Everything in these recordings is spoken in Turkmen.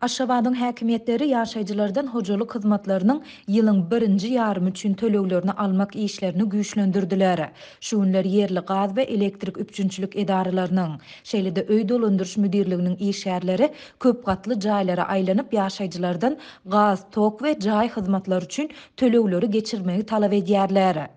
Aşgabatyň häkimetleri ýaşaýjylardan hojalyk hyzmatlarynyň ýylyň birinji ýarmy üçin töleglerini almak işlerini güýçlendirdiler. Şu günler ýerli gaz we elektrik üpçünçilik edaralarynyň, şeýle-de öý dolandyryş müdirliginiň işgärleri köp gatly jaýlara aýlanyp ýaşaýjylardan gaz, tok we jaý hyzmatlary üçin tölegleri geçirmegi talap edýärler.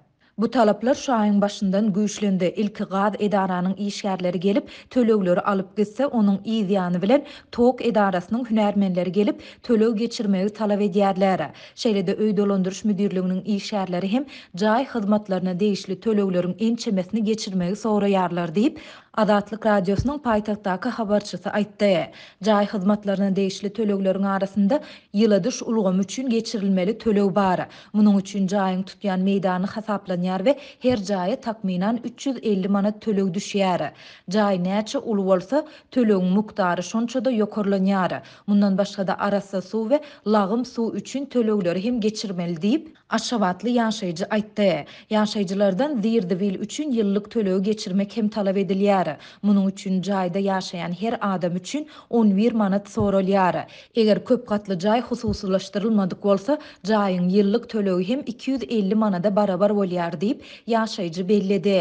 Bu talaplar şu ayın başından güýçlendi. İlki gaz edaranyň işgärleri gelip tölegleri alıp gitse, onuň ýzyany bilen tok edarasynyň hünärmenleri gelip töleg geçirmegi talap edýärler. Şeýle-de öý dolandyryş müdirliginiň işgärleri hem jaý hyzmatlaryna degişli tölegleriň ençemesini geçirmegi soraýarlar diýip Adatlyk radiosynyň paýtagtdaky habarçysy aýtdy. Jaý hyzmatlaryna degişli tölegleriň arasynda ýyla düş ulgam üçin geçirilmeli töleg bar. Munyň üçin jaýyň tutýan meýdany hasaplanýar we her jaýa takminan 350 manat töleg düşýär. Jaý näçe uly bolsa, tölegiň mukdary şonça-da ýokarlanýar. Mundan başga da arasa suw we lagym suw üçin tölegleri hem geçirmeli diýip Aşgabatly ýaşaýjy aýtdy. Ýaşaýjylardan Zirdiwil üçin ýyllyk tölegi geçirmek hem talap edilýär. Munyň üçin jaýda ýaşaýan her adam üçin 11 manat soralýar. Eger köp gatly jaý hususlaşdyrylmadyk bolsa, jaýyň ýyllyk tölegi hem 250 manada barabar bolýar diýip ýaşaýjy bellidi.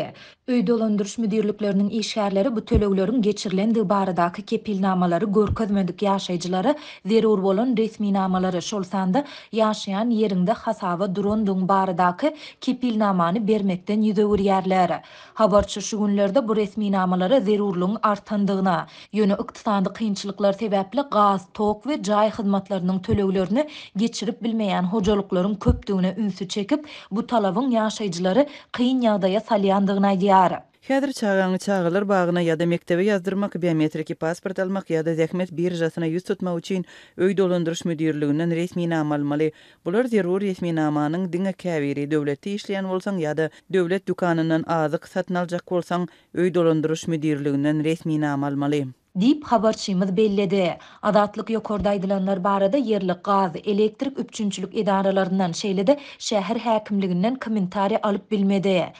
Öý dolandyryş müdirlikleriniň işgärleri bu tölegleriň geçirilendiği baradaky kepilnamalary görkezmedik ýaşaýjylara zerur bolan resmi namalary şolsanda ýaşaýan ýerinde hasaba durandyň baradaky kepilnamany bermekden ýüze görýärler. Habarçy şu günlerde bu resmi namalara zerurlugyň artandygyna, ýöne ykdysady kynçylyklar sebäpli gaz, tok we jaý hyzmatlarynyň töleglerini geçirip bilmeýän hojalyklaryň köpdigine ünsü çekip bu talabyň ýaşaýjylary kyn ýagdaýa salýandygyna aýdýar. Häzir çağaňy çağılar bagyna ýa-da mektebe ýazdyrmak, biometrik pasport almak ýa-da zähmet birjasyna ýüz tutmak üçin öý dolandyryş müdirliginden resmi nama almaly. Bular zerur resmi namanyň diňe käbiri döwletde işleýän bolsaň ýa-da döwlet dukanynyň azyk satyn aljak bolsaň öý dolandyryş müdirliginden resmi nama almaly. Dip habarçymyz belledi. Adatlyk ýokarda aýdylanlar barada ýerli gaz, elektrik üpçünçilik edaralarynyň şeýle-de şäher häkimliginden kommentari alyp bilmedi.